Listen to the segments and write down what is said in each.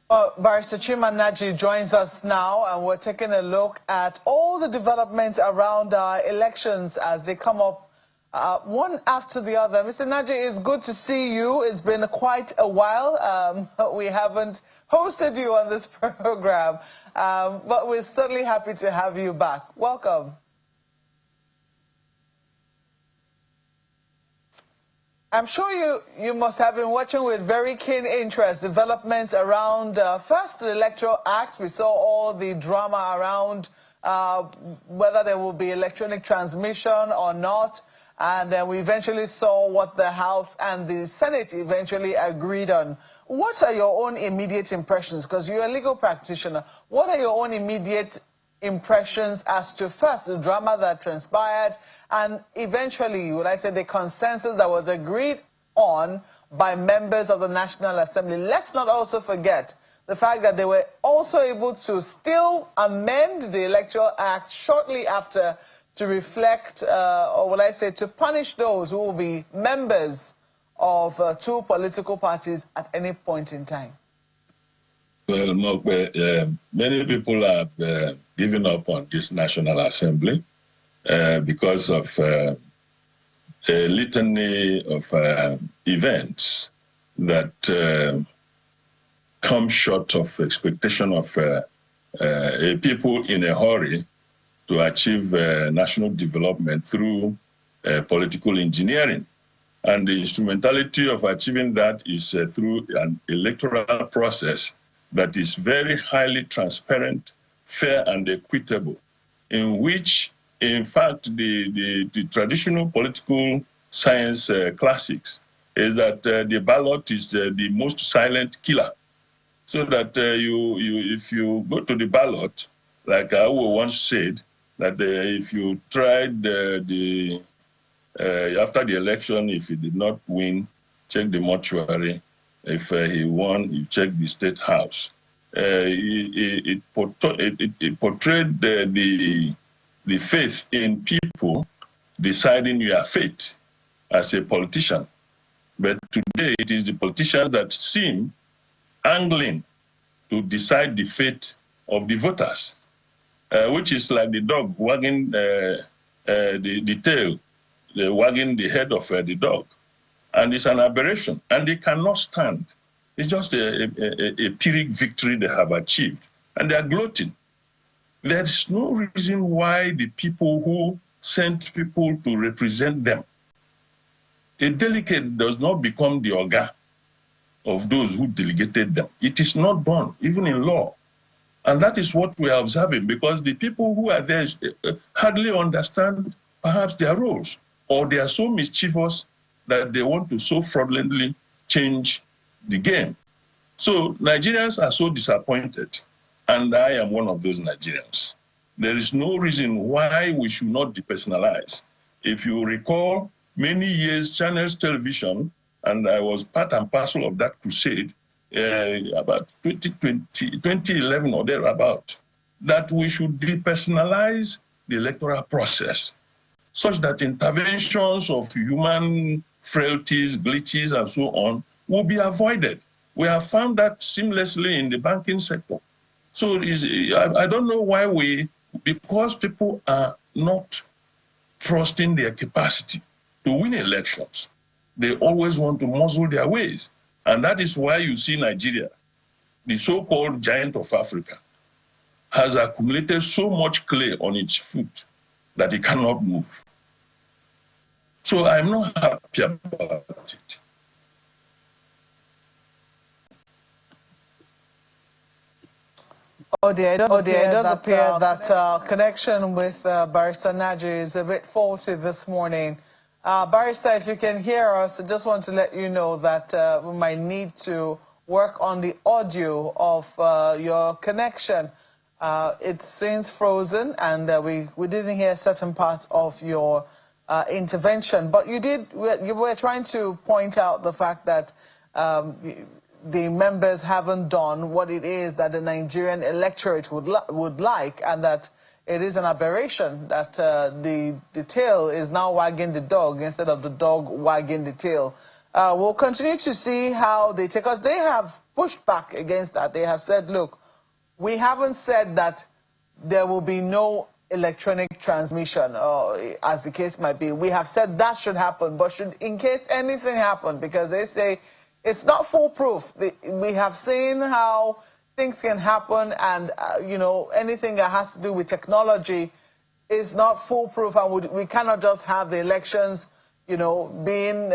Well, Barrister Chima Naji joins us now, and we're taking a look at all the developments around elections as they come up one after the other. Mr. Naji, it's good to see you. It's been quite a while. We haven't hosted you on this program, but we're certainly happy to have you back. Welcome. I'm sure you must have been watching with very keen interest developments around, first, the Electoral Act. We saw all the drama around whether there will be electronic transmission or not. And then we eventually saw what the House and the Senate eventually agreed on. What are your own immediate impressions? Because you're a legal practitioner. What are your own immediate impressions as to, first, the drama that transpired, and eventually, would I say, the consensus that was agreed on by members of the National Assembly? Let's not also forget the fact that they were also able to still amend the Electoral Act shortly after to reflect, or would I say, to punish those who will be members of two political parties at any point in time. Well, many people have given up on this National Assembly because of a litany of events that come short of expectation of people in a hurry to achieve national development through political engineering. And the instrumentality of achieving that is through an electoral process that is very highly transparent, fair, and equitable, in which, in fact, the traditional political science classics is that the ballot is the most silent killer. So that if you go to the ballot, like I once said, that if you tried after the election, if he did not win, check the mortuary. If he won, you check the State House. It portrayed the faith in people deciding your fate as a politician. But today, it is the politicians that seem angling to decide the fate of the voters, which is like the dog wagging the tail, wagging the head of the dog. And it's an aberration, and they cannot stand. It's just a Pyrrhic victory they have achieved, and they are gloating. There's no reason why the people who sent people to represent them, a delegate does not become the Oga of those who delegated them. It is not done, even in law. And that is what we are observing, because the people who are there hardly understand perhaps their roles, or they are so mischievous that they want to so fraudulently change the game. So Nigerians are so disappointed, and I am one of those Nigerians. There is no reason why we should not depersonalize. If you recall, many years, Channels Television, and I was part and parcel of that crusade, about 2011 or thereabout, that we should depersonalize the electoral process, such that interventions of human frailties, glitches, and so on will be avoided. We have found that seamlessly in the banking sector. So I don't know why because people are not trusting their capacity to win elections, they always want to muzzle their ways. And that is why you see Nigeria, the so-called giant of Africa, has accumulated so much clay on its foot that it cannot move. So I'm not happy about it. Oh dear, it does appear that connection with Barrister Naji is a bit faulty this morning. Barrister, if you can hear us, I just want to let you know that we might need to work on the audio of your connection. It seems frozen, and we didn't hear certain parts of your intervention. But you were trying to point out the fact that the members haven't done what it is that the Nigerian electorate would like, and that it is an aberration that the tail is now wagging the dog instead of the dog wagging the tail. We'll continue to see how they take us. They have pushed back against that. They have said, look, we haven't said that there will be no electronic transmission, as the case might be. We have said that should happen, but should, in case anything happened, because they say it's not foolproof. We have seen how things can happen, and you know, anything that has to do with technology is not foolproof, and we cannot just have the elections, you know, being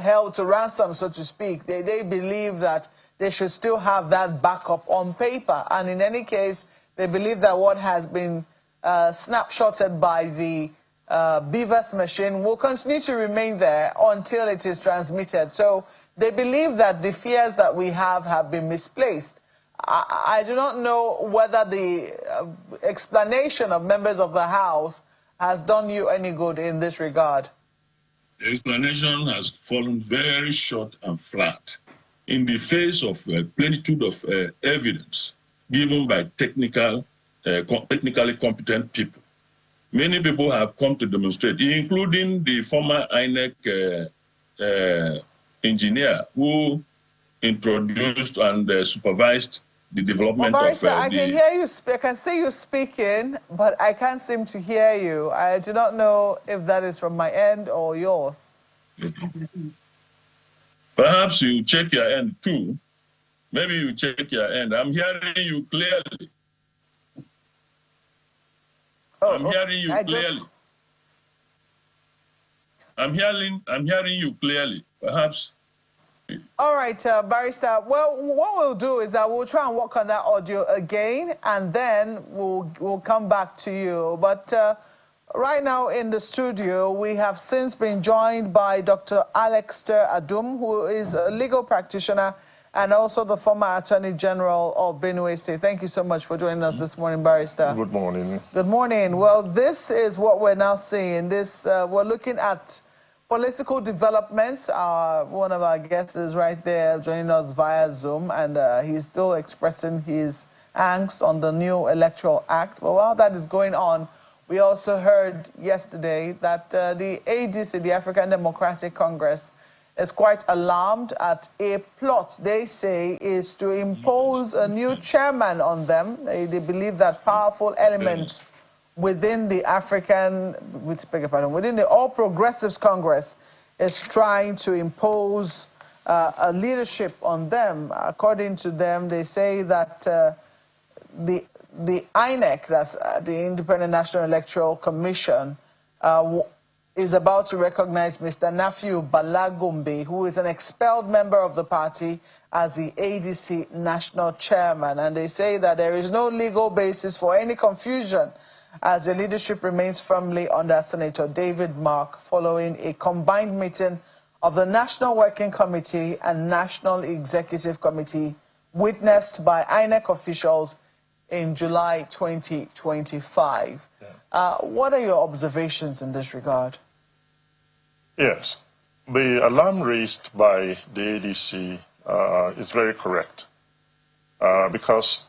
held to ransom, so to speak. They believe that they should still have that backup on paper, and in any case, they believe that what has been snapshotted by the BVAS machine will continue to remain there until it is transmitted. So they believe that the fears that we have been misplaced. I do not know whether the explanation of members of the House has done you any good in this regard. The explanation has fallen very short and flat in the face of plenitude of evidence given by technically competent people. Many people have come to demonstrate, including the former INEC engineer who introduced and supervised the development of I can hear you. I can see you speaking, but I can't seem to hear you. I do not know if that is from my end or yours. Perhaps you check your end too. Maybe you check your end. I'm hearing you clearly. I'm hearing you clearly. I'm hearing you clearly. Perhaps. All right, Barrister. Well, what we'll do is that we'll try and work on that audio again, and then we'll come back to you. But right now in the studio, we have since been joined by Dr. Alexter Adum, who is a legal practitioner and also the former Attorney General of Benue State. Thank you so much for joining us this morning, Barrister. Good morning. Good morning. Well, this is what we're now seeing. We're looking at political developments. One of our guests is right there joining us via Zoom, and he's still expressing his angst on the new Electoral Act. But while that is going on, we also heard yesterday that the ADC, the African Democratic Congress, is quite alarmed at a plot they say is to impose a new chairman on them. They believe that powerful elements within the within the All Progressives Congress is trying to impose a leadership on them. According to them, they say that the INEC, that's the Independent National Electoral Commission, is about to recognize Mr. Nafiu Balagumbe, who is an expelled member of the party, as the ADC national chairman. And they say that there is no legal basis for any confusion, as the leadership remains firmly under Senator David Mark, following a combined meeting of the National Working Committee and National Executive Committee witnessed by INEC officials in July 2025. What are your observations in this regard? Yes, the alarm raised by the ADC is very correct because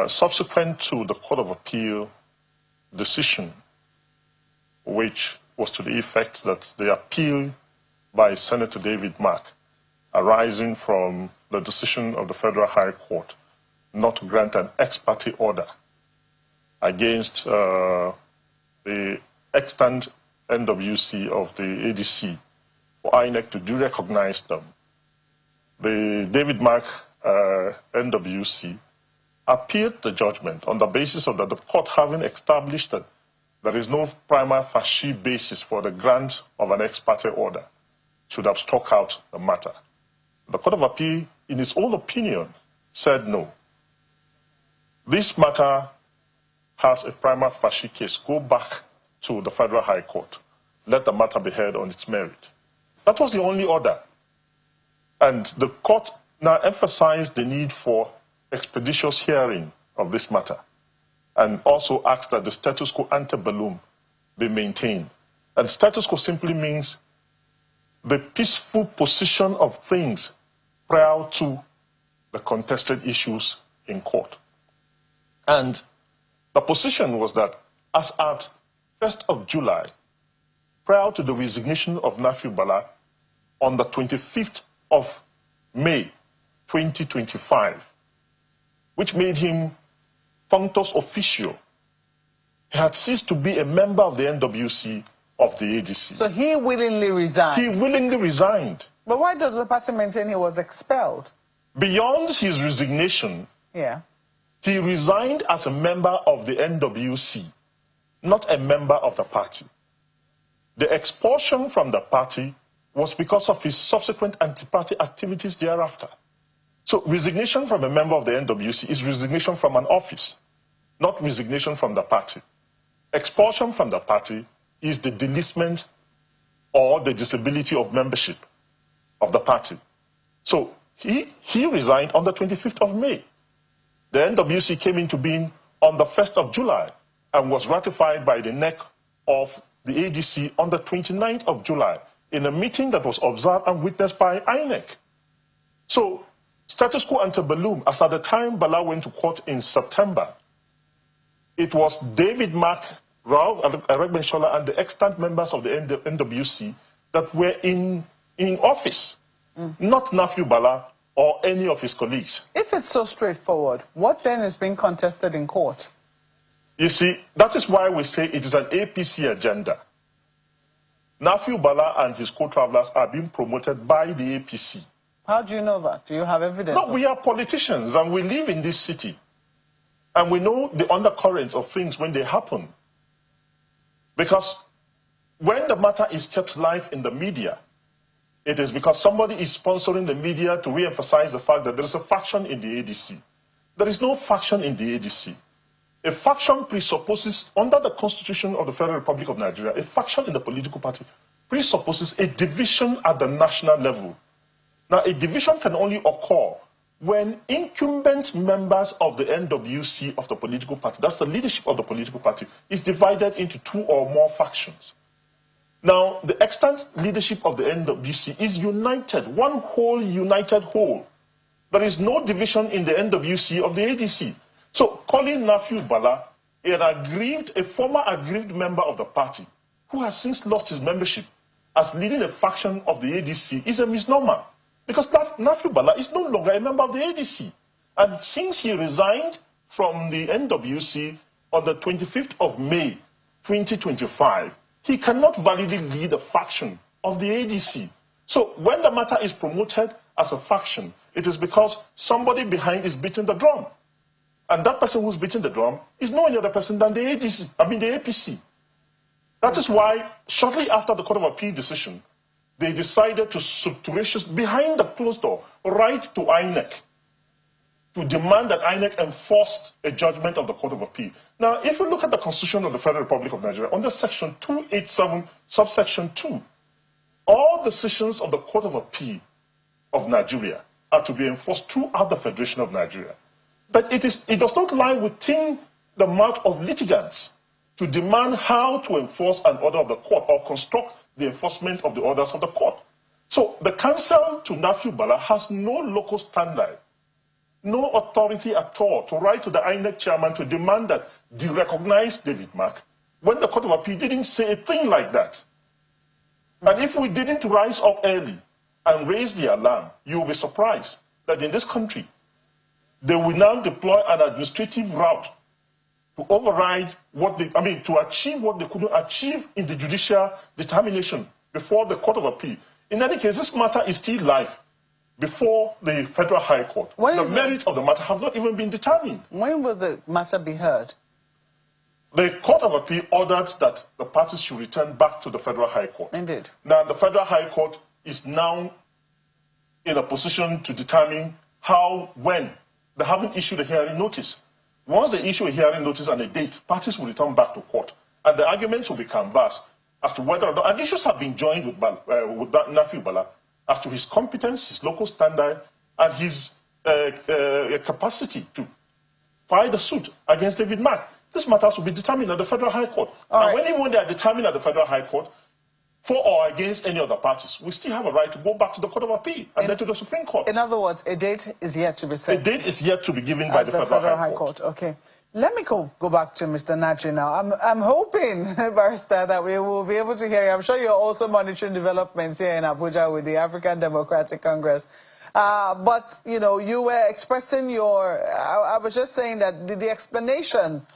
subsequent to the Court of Appeal decision, which was to the effect that the appeal by Senator David Mark arising from the decision of the Federal High Court not to grant an ex parte order against the extant NWC of the ADC for INEC to recognize them. The David Mark NWC appealed the judgment on the basis of that the court having established that there is no prima facie basis for the grant of an ex parte order should have struck out the matter. The Court of Appeal, in its own opinion, said no. This matter has a prima facie case. Go back to the Federal High Court. Let the matter be heard on its merit. That was the only order. And the court now emphasized the need for expeditious hearing of this matter and also asked that the status quo ante bellum be maintained. And status quo simply means the peaceful position of things prior to the contested issues in court. And the position was that as at 1st of July, prior to the resignation of Nafiu Bala, on the 25th of May, 2025, which made him functus officio. He had ceased to be a member of the NWC of the ADC. So he willingly resigned? He willingly resigned. But why does the party maintain he was expelled? Beyond his resignation, he resigned as a member of the NWC, not a member of the party. The expulsion from the party was because of his subsequent anti-party activities thereafter. So resignation from a member of the NWC is resignation from an office, not resignation from the party. Expulsion from the party is the delisment or the disability of membership of the party. So he resigned on the 25th of May. The NWC came into being on the 1st of July and was ratified by the neck of the ADC on the 29th of July in a meeting that was observed and witnessed by INEC. So status quo ante bellum, as at the time Bala went to court in September, it was David Mark, Rao Aregbensola, and the extant members of the NWC that were in office, not Nafiu Bala or any of his colleagues. If it's so straightforward, what then is being contested in court? You see, that is why we say it is an APC agenda. Nafiu Bala and his co-travelers are being promoted by the APC. How do you know that? Do you have evidence? No, we are politicians and we live in this city. And we know the undercurrents of things when they happen. Because when the matter is kept live in the media, it is because somebody is sponsoring the media to re-emphasize the fact that there is a faction in the ADC. There is no faction in the ADC. A faction presupposes, under the Constitution of the Federal Republic of Nigeria, a faction in the political party presupposes a division at the national level. Now, a division can only occur when incumbent members of the NWC of the political party, that's the leadership of the political party, is divided into two or more factions. Now, the extant leadership of the NWC is united, one whole united whole. There is no division in the NWC of the ADC. So, calling Nafiu Bala a former aggrieved member of the party, who has since lost his membership, as leading a faction of the ADC is a misnomer. Because Nafiu Bala is no longer a member of the ADC. And since he resigned from the NWC on the 25th of May, 2025, he cannot validly lead a faction of the ADC. So when the matter is promoted as a faction, it is because somebody behind is beating the drum. And that person who's beating the drum is no other person than the APC. That is why, shortly after the Court of Appeal decision, they decided to surreptitiously, behind the closed door, write to INEC to demand that INEC enforced a judgment of the Court of Appeal. Now, if you look at the Constitution of the Federal Republic of Nigeria, under Section 287, subsection 2, all decisions of the Court of Appeal of Nigeria are to be enforced throughout the Federation of Nigeria. But it does not lie within the mouth of litigants to demand how to enforce an order of the court or construct the enforcement of the orders of the court. So the counsel to Nafiu Bala has no local standard, no authority at all to write to the INEC chairman to demand that they recognize David Mark when the Court of Appeal didn't say a thing like that. And if we didn't rise up early and raise the alarm, you will be surprised that in this country, they will now deploy an administrative route to override to achieve what they couldn't achieve in the judicial determination before the Court of Appeal. In any case, this matter is still live before the Federal High Court. The merits of the matter have not even been determined. When will the matter be heard? The Court of Appeal ordered that the parties should return back to the Federal High Court. Indeed. Now, the Federal High Court is now in a position to determine when. They haven't issued a hearing notice. Once they issue a hearing notice and a date, parties will return back to court. And the arguments will be canvassed as to whether or not, and issues have been joined with Nafiu Bala as to his competence, his local standard, and his capacity to file the suit against David Mark. These matters will be determined at the Federal High Court. When they are determined at the Federal High Court, for or against any other parties, we still have a right to go back to the Court of Appeal and then to the Supreme Court. In other words, a date is yet to be set. A date is yet to be given by the Federal High Court. Okay. Let me go back to Mr. Nachi now. I'm hoping, Barrister, that we will be able to hear you. I'm sure you're also monitoring developments here in Abuja with the African Democratic Congress. But, you know, you were expressing your, I was just saying that the explanation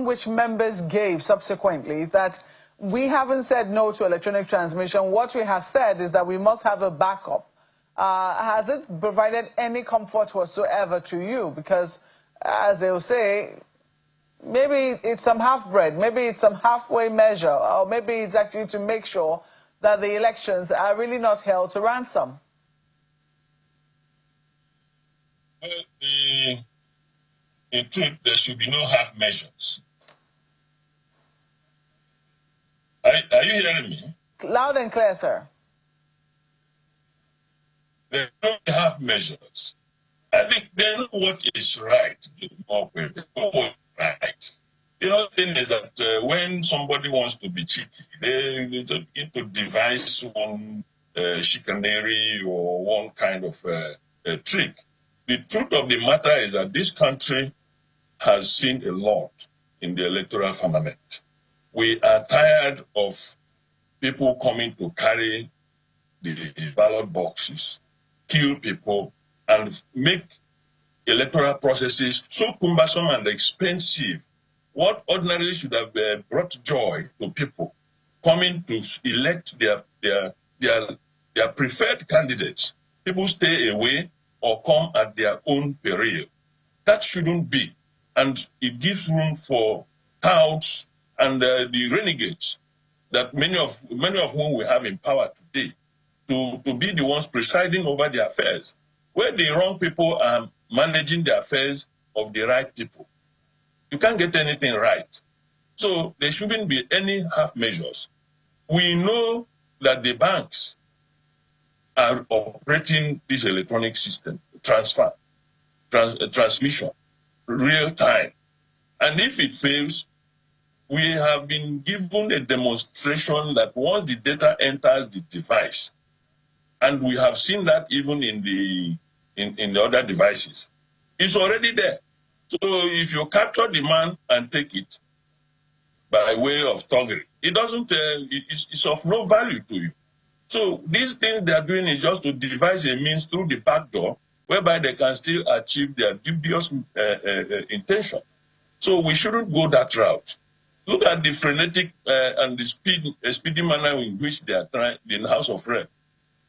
which members gave subsequently, that we haven't said no to electronic transmission. What we have said is that we must have a backup. Has it provided any comfort whatsoever to you? Because, as they will say, maybe it's some half-bread, maybe it's some halfway measure, or maybe it's actually to make sure that the elections are really not held to ransom. Well, in truth, there should be no half measures. Are you hearing me? Loud and clear, sir. There are no half measures. I think they know what is right. They know what is right. The other thing is that when somebody wants to be cheeky, they don't need to devise one chicanery or one kind of trick. The truth of the matter is that this country has seen a lot in the electoral firmament. We are tired of people coming to carry the ballot boxes, kill people, and make electoral processes so cumbersome and expensive. What ordinarily should have brought joy to people coming to elect their preferred candidates, people stay away or come at their own peril. That shouldn't be. And it gives room for touts and the renegades that many of whom we have in power today to be the ones presiding over the affairs, where the wrong people are managing the affairs of the right people. You can't get anything right. So there shouldn't be any half measures. We know that the banks are operating this electronic system, transmission, real time. And if it fails, we have been given a demonstration that once the data enters the device, and we have seen that even in the other devices, it's already there. So if you capture the man and take it by way of thuggery, it doesn't, it's of no value to you. So these things they are doing is just to devise a means through the back door whereby they can still achieve their dubious intention. So we shouldn't go that route. Look at the frenetic and the speedy manner in which they are trying, the House of Rep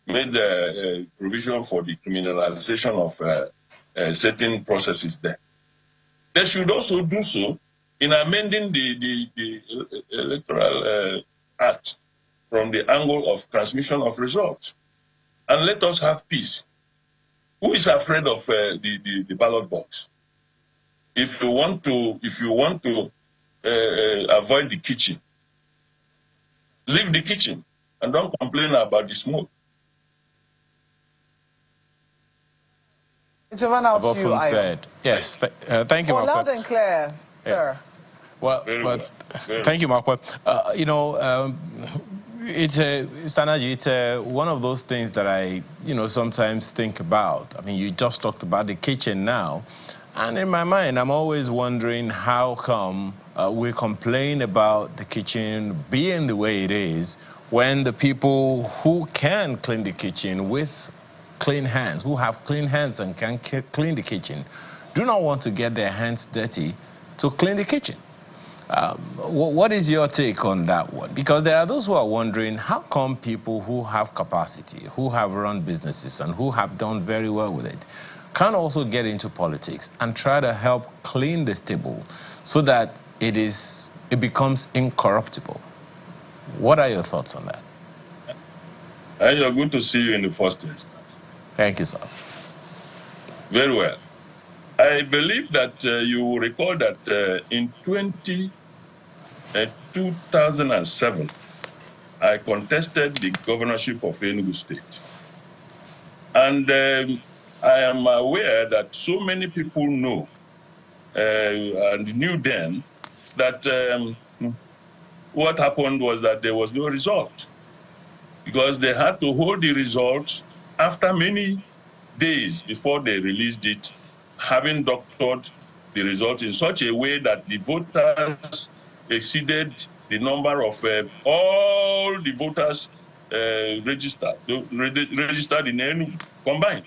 made provision for the criminalization of certain processes there. They should also do so in amending the Electoral Act from the angle of transmission of results. And let us have peace. Who is afraid of the ballot box? If you want to avoid the kitchen, leave the kitchen and don't complain about the smoke. It's run out I've to you, often said, yes. Thank you, Mark. Mark. Loud and clear, sir. Yeah. Well, thank you, Mark. You know, it's one of those things that I, sometimes think about. I mean, you just talked about the kitchen now. And in my mind, I'm always wondering how come we complain about the kitchen being the way it is when the people who can clean the kitchen with clean hands, who have clean hands and can clean the kitchen, do not want to get their hands dirty to clean the kitchen. What is your take on that one? Because there are those who are wondering, how come people who have capacity, who have run businesses and who have done very well with it, can also get into politics and try to help clean the stable so that it becomes incorruptible? What are your thoughts on that? You're good to see you in the first instance. Thank you, sir. Very well. I believe that you will recall that in 2007, I contested the governorship of Enugu State. And I am aware that so many people know and knew then that what happened was that there was no result, because they had to hold the results after many days before they released it, having doctored the result in such a way that the voters exceeded the number of all the voters registered in Enugu combined.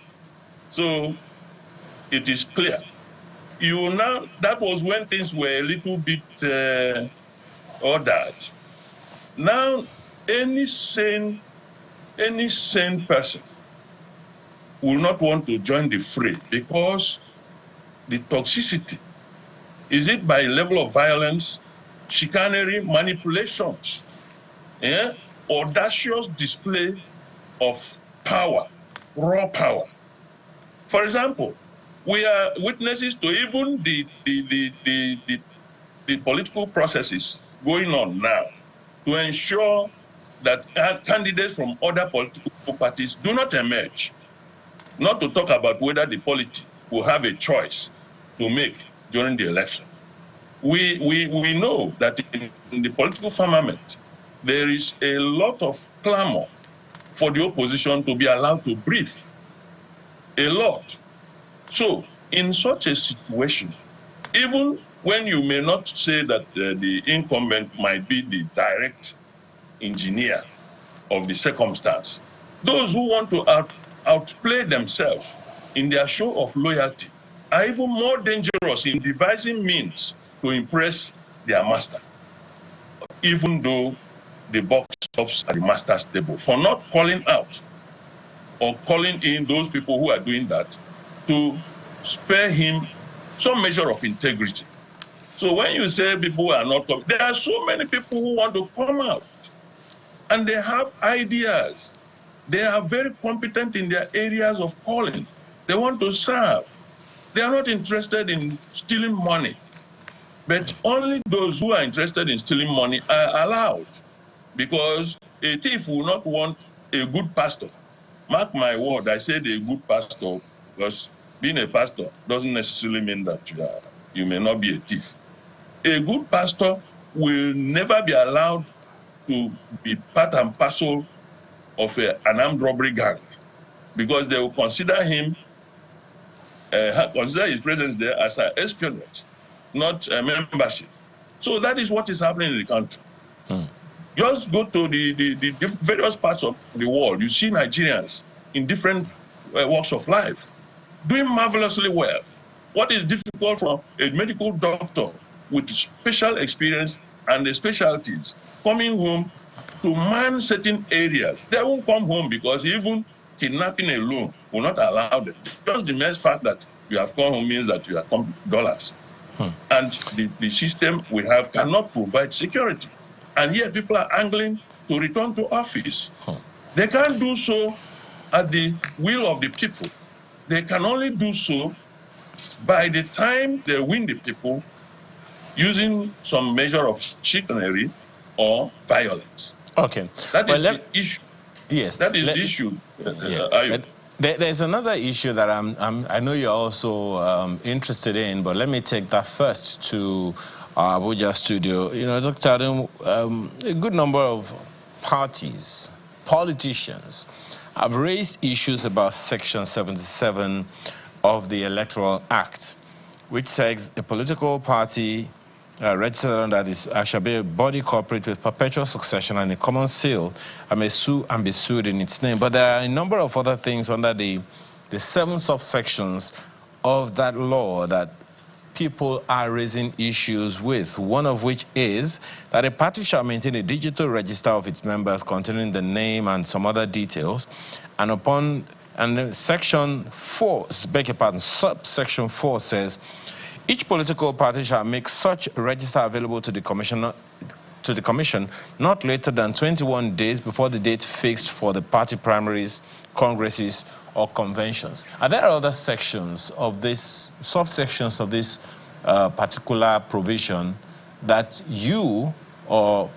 So it is clear. That was when things were a little bit ordered. Now, any sane person will not want to join the fray because the toxicity, is it by level of violence, chicanery, manipulations, audacious display of power, raw power. For example, we are witnesses to even the political processes going on now to ensure that candidates from other political parties do not emerge, not to talk about whether the polity will have a choice to make during the election. We know that in the political firmament, there is a lot of clamor for the opposition to be allowed to breathe. A lot. So, in such a situation, even when you may not say that the incumbent might be the direct engineer of the circumstance, those who want to outplay themselves in their show of loyalty are even more dangerous in devising means to impress their master, even though the buck stops at the master's table, for not calling out or calling in those people who are doing that to spare him some measure of integrity. So when you say people are not coming, there are so many people who want to come out and they have ideas. They are very competent in their areas of calling. They want to serve. They are not interested in stealing money. But only those who are interested in stealing money are allowed, because a thief will not want a good pastor. Mark my word, I said a good pastor, because being a pastor doesn't necessarily mean that you may not be a thief. A good pastor will never be allowed to be part and parcel of an armed robbery gang, because they will consider him, consider his presence there as an espionage, not a membership. So that is what is happening in the country. Just go to the various parts of the world. You see Nigerians in different walks of life doing marvelously well. What is difficult for a medical doctor with special experience and the specialties coming home to man certain areas? They won't come home because even kidnapping alone will not allow them. Just the mere fact that you have come home means that you have come dollars. And the system we have cannot provide security. And yet people are angling to return to office. They can't do so at the will of the people. They can only do so by the time they win the people using some measure of chicanery or violence. Okay. That is the issue. Yes. That is the issue. There's another issue that I know you're also interested in, but let me take that first to our Abuja studio. You know, Dr. Adam, a good number of parties, politicians, have raised issues about Section 77 of the Electoral Act, which says a political party registered under this shall be a body corporate with perpetual succession and a common seal and may sue and be sued in its name. But there are a number of other things under the 7 subsections of that law that people are raising issues with, one of which is that a party shall maintain a digital register of its members containing the name and some other details, and Section 4, subsection 4 says, each political party shall make such register available to the commission not later than 21 days before the date fixed for the party primaries, congresses, or conventions. Are there other sections of this, subsections of this particular provision that you or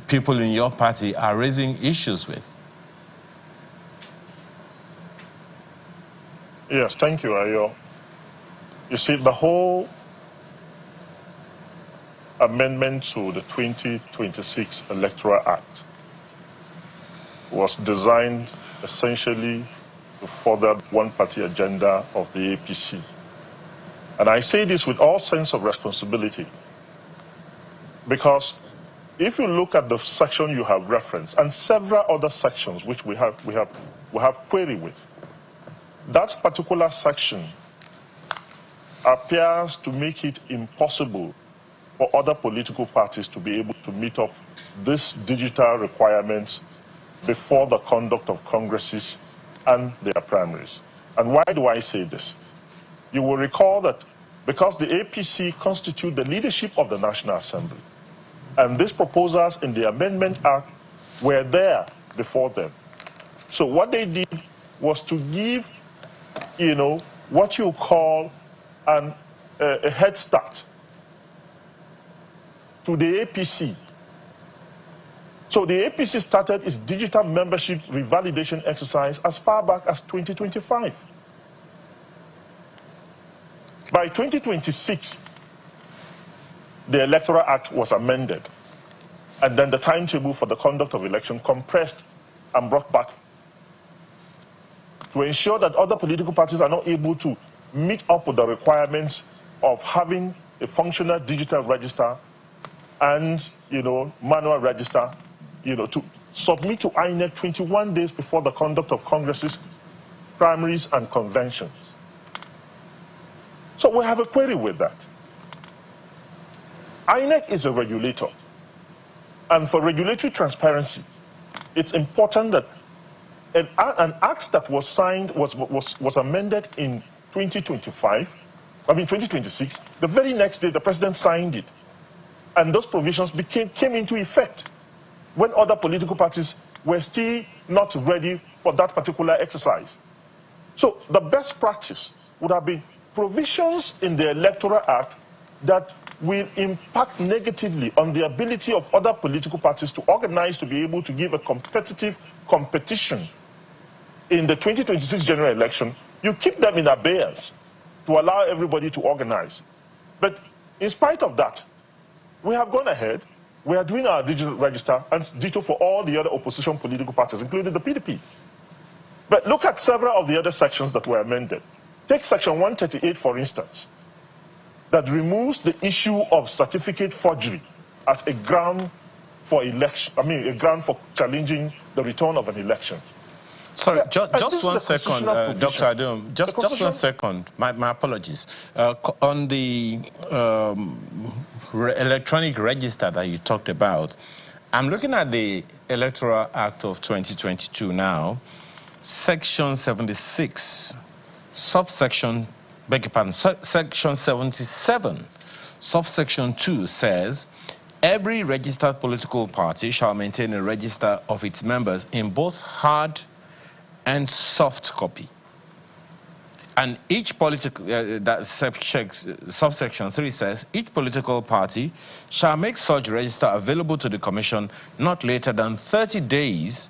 people in your party are raising issues with? Yes, thank you, Ayo. You see, the whole amendment to the 2026 Electoral Act was designed essentially to further one-party agenda of the APC. And I say this with all sense of responsibility, because if you look at the section you have referenced and several other sections which we have query with, that particular section appears to make it impossible for other political parties to be able to meet up these digital requirements before the conduct of congresses and their primaries. And why do I say this? You will recall that because the APC constitute the leadership of the National Assembly, and these proposals in the Amendment Act were there before them. So what they did was to give, what you call a head start to the APC. So the APC started its digital membership revalidation exercise as far back as 2025. By 2026, the Electoral Act was amended, and then the timetable for the conduct of election compressed and brought back to ensure that other political parties are not able to meet up with the requirements of having a functional digital register and, manual register, to submit to INEC 21 days before the conduct of congresses, primaries, and conventions. So we have a query with that. INEC is a regulator, and for regulatory transparency, it's important that an act that was signed was amended in 2026. The very next day, the president signed it, and those provisions came into effect when other political parties were still not ready for that particular exercise. So the best practice would have been provisions in the Electoral Act that will impact negatively on the ability of other political parties to organize to be able to give a competitive competition in the 2026 general election. You keep them in abeyance to allow everybody to organize. But in spite of that, we have gone ahead. We are doing our digital register and digital for all the other opposition political parties, including the PDP. But look at several of the other sections that were amended. Take section 138, for instance, that removes the issue of certificate forgery as a ground for election, a ground for challenging the return of an election. Sorry, just 1 second, Dr. Adom. Just 1 second. My apologies. On the electronic register that you talked about, I'm looking at the Electoral Act of 2022 now, Section 76, subsection, beg your pardon, Section 77, subsection 2 says, every registered political party shall maintain a register of its members in both hard and soft copy. And each political, subsection 3 says, each political party shall make such register available to the Commission not later than 30 days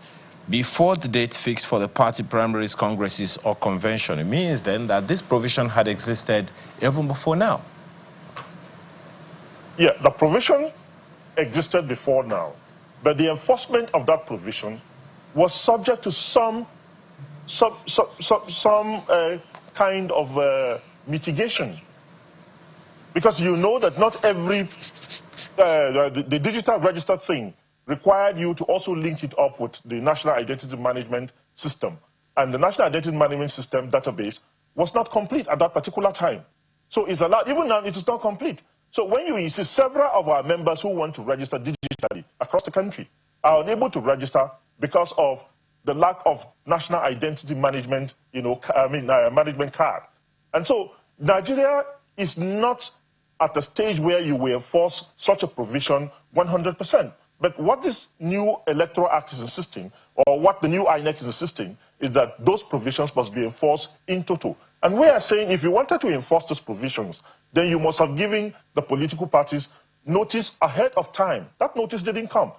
before the date fixed for the party primaries, congresses, or convention. It means then that this provision had existed even before now. Yeah, the provision existed before now, but the enforcement of that provision was subject to some kind of mitigation, because you know that not every the digital register thing required you to also link it up with the National Identity Management System, and the National Identity Management System database was not complete at that particular time. So it's allowed, even now it is not complete. So when you see several of our members who want to register digitally across the country are unable to register because of the lack of national identity management, management card. And so Nigeria is not at the stage where you will enforce such a provision 100%. But what this new Electoral Act is insisting, or what the new INEC is insisting, is that those provisions must be enforced in total. And we are saying if you wanted to enforce those provisions, then you must have given the political parties notice ahead of time. That notice didn't come.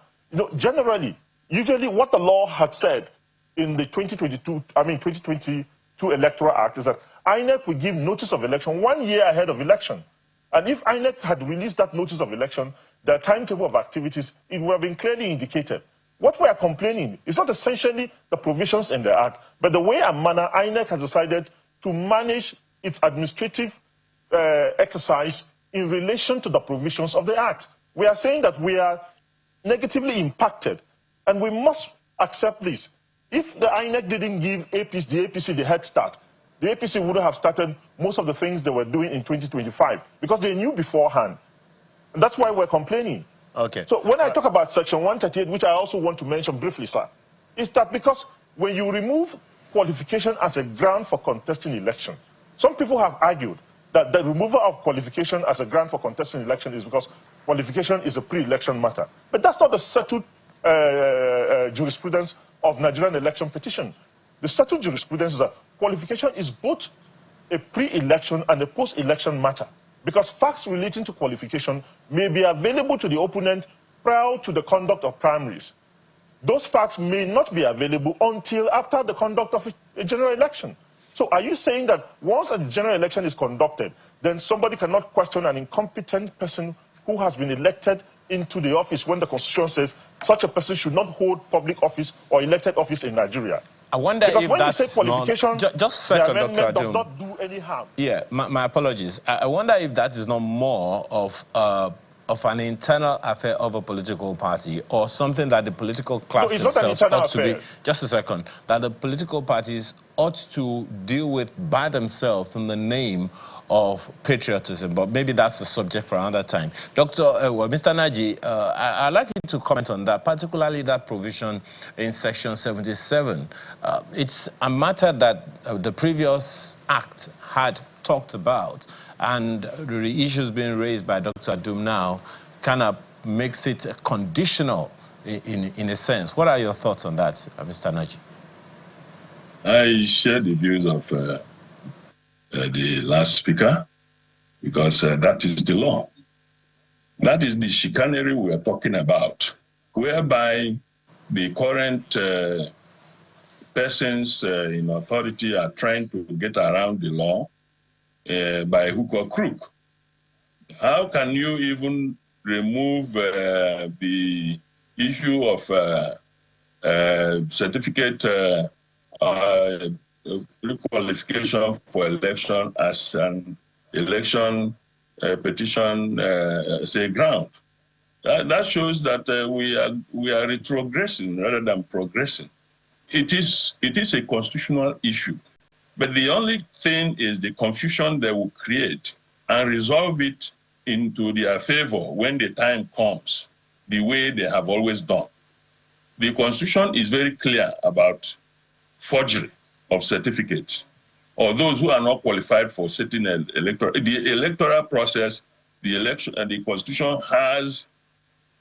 Usually what the law had said in the 2022 Electoral Act is that INEC will give notice of election 1 year ahead of election. And if INEC had released that notice of election, the timetable of activities, it would have been clearly indicated. What we are complaining is not essentially the provisions in the Act, but the way and manner INEC has decided to manage its administrative exercise in relation to the provisions of the Act. We are saying that we are negatively impacted, and we must accept this. If the INEC didn't give the APC the head start, the APC would have started most of the things they were doing in 2025 because they knew beforehand. And that's why we're complaining. Okay. So when I talk about Section 138, which I also want to mention briefly, sir, is that because when you remove qualification as a ground for contesting election, some people have argued that the removal of qualification as a ground for contesting election is because qualification is a pre-election matter. But that's not the settled jurisprudence of Nigerian election petition. The settled jurisprudence is that qualification is both a pre-election and a post-election matter, because facts relating to qualification may be available to the opponent prior to the conduct of primaries. Those facts may not be available until after the conduct of a general election. So are you saying that once a general election is conducted, then somebody cannot question an incompetent person who has been elected into the office when the Constitution says such a person should not hold public office or elected office in Nigeria? I wonder because if when that's you say qualification, not, just second, the amendment Dr. does not do any harm. Yeah, my apologies. I wonder if that is not more of an internal affair of a political party, or something that the political class themselves ought to be. Just a second. That the political parties ought to deal with by themselves in the name of patriotism, but maybe that's a subject for another time. Mr. Naji, I'd like you to comment on that, particularly that provision in Section 77. It's a matter that the previous Act had talked about, and the issues being raised by Dr. Adum now kind of makes it conditional in a sense. What are your thoughts on that, Mr. Naji? I share the views of the last speaker, because that is the law. That is the chicanery we are talking about, whereby the current persons in authority are trying to get around the law by hook or crook. How can you even remove the issue of certificate qualification for election as an election petition say ground? That shows that we are retrogressing rather than progressing. It is a constitutional issue, but the only thing is the confusion they will create and resolve it into their favor when the time comes, the way they have always done. The Constitution is very clear about forgery of certificates, or those who are not qualified for certain the electoral process. The election and the Constitution has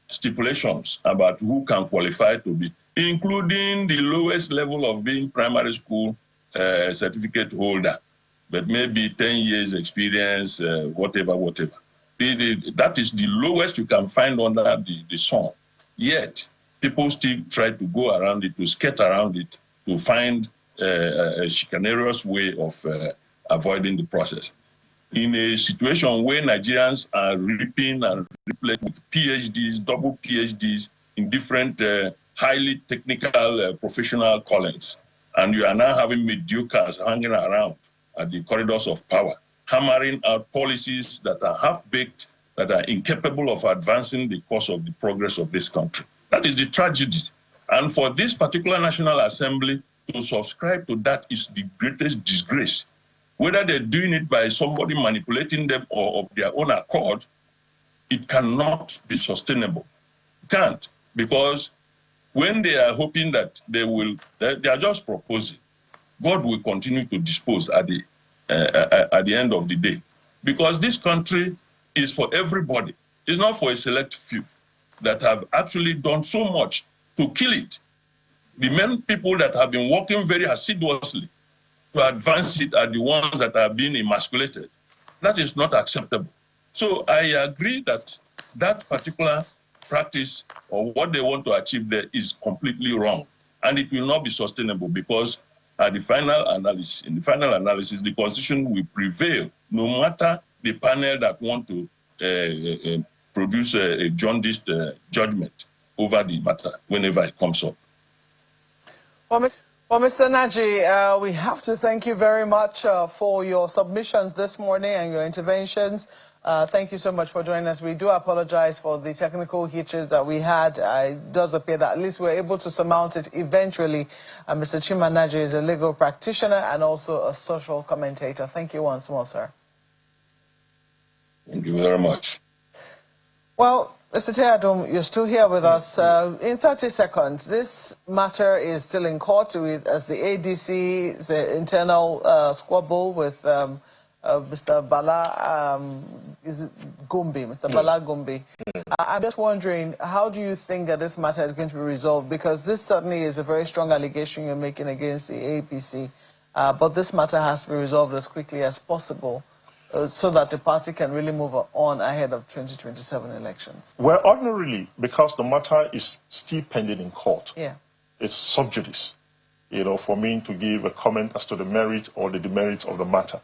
stipulations about who can qualify to be, including the lowest level of being primary school certificate holder, but maybe 10 years experience, whatever. That is the lowest you can find under the sun. Yet, people still try to go around it, to skirt around it, to find a chicaneous way of avoiding the process. In a situation where Nigerians are reaping and replete with PhDs, double PhDs in different highly technical professional callings, and you are now having mediocres hanging around at the corridors of power, hammering out policies that are half-baked, that are incapable of advancing the course of the progress of this country. That is the tragedy. And for this particular National Assembly to subscribe to that is the greatest disgrace. Whether they're doing it by somebody manipulating them or of their own accord, it cannot be sustainable. It can't, because when they are hoping that they are just proposing. God will continue to dispose at the end of the day, because this country is for everybody. It's not for a select few that have actually done so much to kill it. The main people that have been working very assiduously to advance it are the ones that are being emasculated. That is not acceptable. So I agree that that particular practice or what they want to achieve there is completely wrong, and it will not be sustainable, because at the final analysis, the Constitution will prevail no matter the panel that want to produce a jaundiced judgment over the matter whenever it comes up. Well, Well, Mr. Naji, we have to thank you very much for your submissions this morning and your interventions. Thank you so much for joining us. We do apologize for the technical hitches that we had. It does appear that at least we're able to surmount it eventually. Mr. Chima Naji is a legal practitioner and also a social commentator. Thank you once more, sir. Thank you very much. Well, Mr. Teadum, you're still here with us. In 30 seconds, this matter is still in court as the ADC's internal squabble with Mr. Bala, is it Gumbi, Mr. Bala Gumbi. I'm just wondering, how do you think that this matter is going to be resolved? Because this certainly is a very strong allegation you're making against the APC, but this matter has to be resolved as quickly as possible so that the party can really move on ahead of 2027 elections. Well, ordinarily, because the matter is still pending in court, it's sub judice, for me to give a comment as to the merit or the demerit of the matter.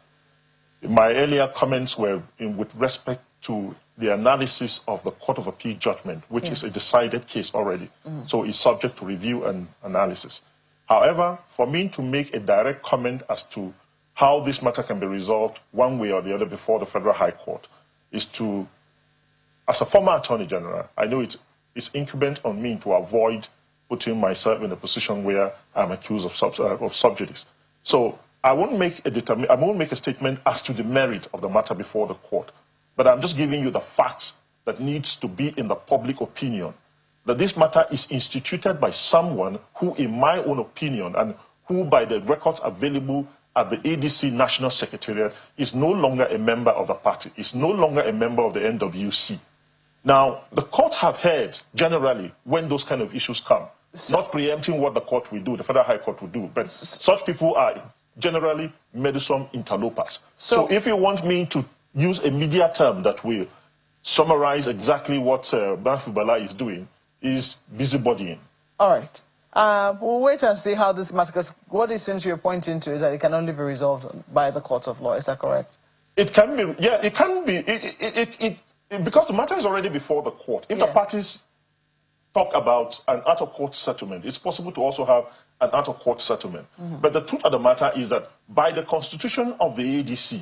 My earlier comments were with respect to the analysis of the Court of Appeal judgment, which is a decided case already. So it's subject to review and analysis. However, for me to make a direct comment as to how this matter can be resolved one way or the other before the Federal High Court is to, as a former Attorney General, I know it's incumbent on me to avoid putting myself in a position where I'm accused of sub judice. So I won't make a statement as to the merit of the matter before the court, but I'm just giving you the facts that needs to be in the public opinion, that this matter is instituted by someone who, in my own opinion, and who by the records available at the ADC National Secretariat, is no longer a member of the party, is no longer a member of the NWC. Now, the courts have heard generally when those kind of issues come, not preempting what the court will do, the Federal High Court will do, but such people are generally meddlesome interlopers. So if you want me to use a media term that will summarize exactly what Banfu Bala is doing, is busybodying. All right. We'll wait and see how this matter, because what it seems you're pointing to is that it can only be resolved by the courts of law. Is that correct? It can be, yeah, it can be. Because the matter is already before the court. If the parties talk about an out-of-court settlement, it's possible to also have an out-of-court settlement. But the truth of the matter is that by the constitution of the ADC,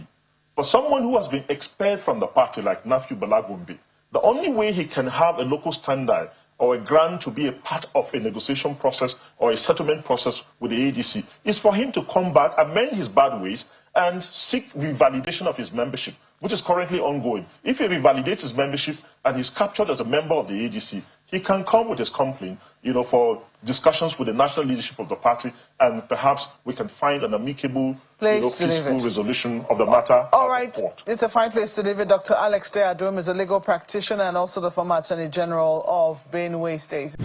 for someone who has been expelled from the party like Nafiu Bala Gumbi, the only way he can have a local standard or a grant to be a part of a negotiation process or a settlement process with the ADC is for him to come back, amend his bad ways, and seek revalidation of his membership, which is currently ongoing. If he revalidates his membership and he's captured as a member of the ADC, he can come with his complaint, for discussions with the national leadership of the party, and perhaps we can find an amicable, peaceful resolution of the matter. All right, it's a fine place to leave it. Dr. Alex Teadum is a legal practitioner and also the former Attorney General of Benue State.